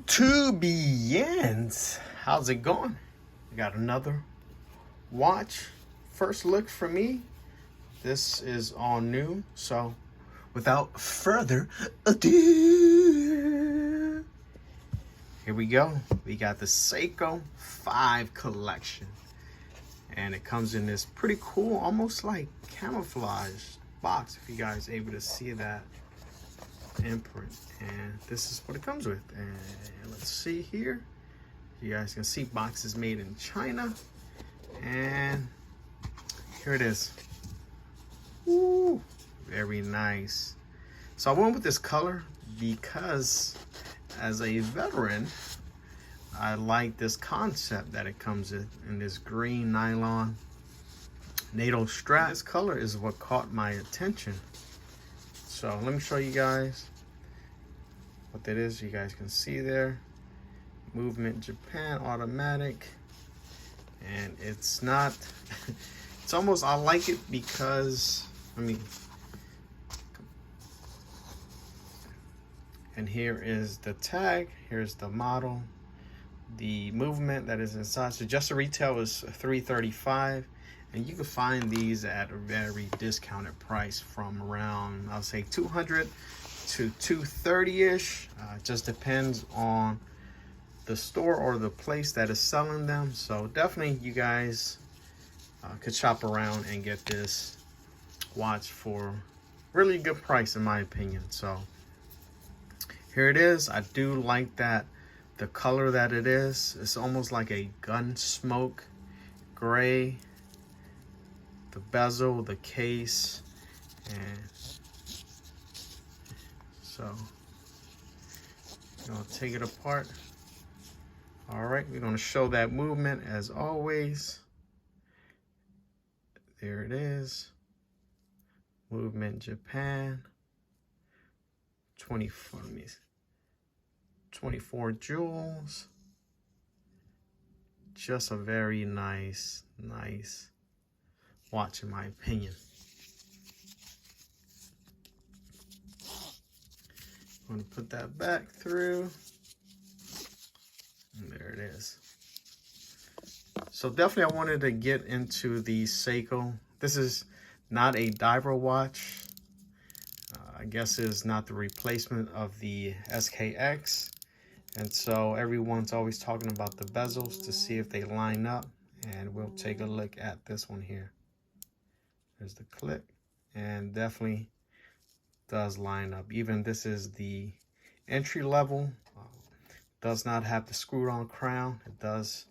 YouTubians, how's it going? We got another watch. First look for me. This is all new, so without further ado, here we go. We got the Seiko 5 collection, and it comes in this pretty cool, almost like camouflage box, if you guys are able to see that imprint. And this is what it comes with. And let's see here, you guys can see boxes made in China, and here it is. Ooh, very nice. So I went with this color because as a veteran, I like this concept that it comes in this green nylon NATO strap. This color is what caught my attention. So let me show you guys what that is. You guys can see there. Movement Japan, automatic. And it's not, it's almost, I like it because, and here is the tag, here's the model, the movement that is inside. So just the retail is $335, and you can find these at a very discounted price from around, I'll say 200 to 230-ish. Just depends on the store or the place that is selling them. So definitely you guys could shop around and get this watch for really good price, in my opinion. So here it is. I do like that the color that it is. It's almost like a gun smoke gray. The bezel, the case, and so I'm gonna take it apart. All right, we're gonna show that movement as always. There it is. Movement Japan. 24 jewels. Just a very nice watch, in my opinion. I'm gonna put that back through. And there it is. So definitely I wanted to get into the Seiko. This is not a diver watch. I guess it's not the replacement of the SKX. And so everyone's always talking about the bezels to see if they line up. And we'll take a look at this one here. There's the clip, and definitely does line up. Even this is the entry level. Does not have the screwed on crown. It does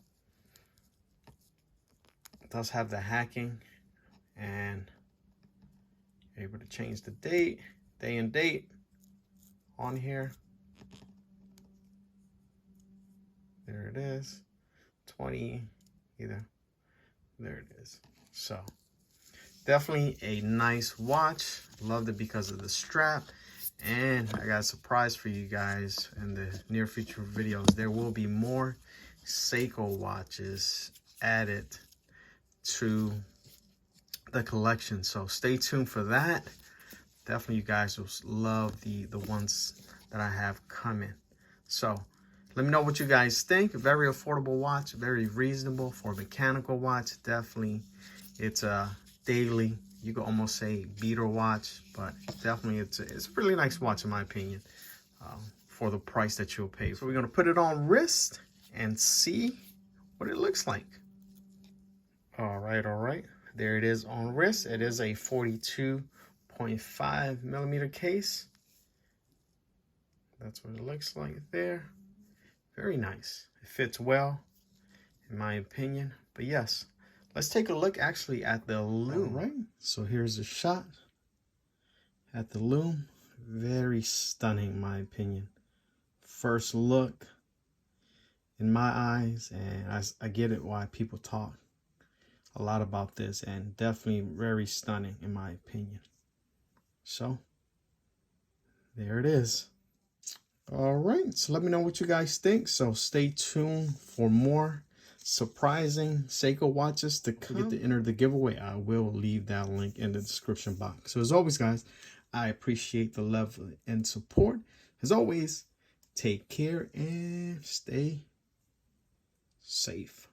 have the hacking, and you're able to change the day and date on here. There it is, 20 either. There it is. So definitely a nice watch. Loved it because of the strap. And I got a surprise for you guys in the near future videos. There will be more Seiko watches added to the collection, so stay tuned for that. Definitely you guys will love the ones that I have coming. So let me know what you guys think. Very affordable watch, very reasonable for a mechanical watch. Definitely it's a daily, you could almost say beater watch, but definitely it's a really nice watch, in my opinion, for the price that you'll pay. So we're gonna put it on wrist and see what it looks like. All right. There it is on wrist. It is a 42.5 millimeter case. That's what it looks like there. Very nice. It fits well, in my opinion. But yes, let's take a look actually at the loom. All right, so here's a shot at the loom. Very stunning, in my opinion. First look, in my eyes, and I get it why people talk a lot about this, and definitely very stunning, in my opinion. So there it is. All right, so let me know what you guys think. So stay tuned for more surprising Seiko watches to come. Get to enter the giveaway. I will leave that link in the description box. So as always, guys, I appreciate the love and support. As always, Take care and stay safe.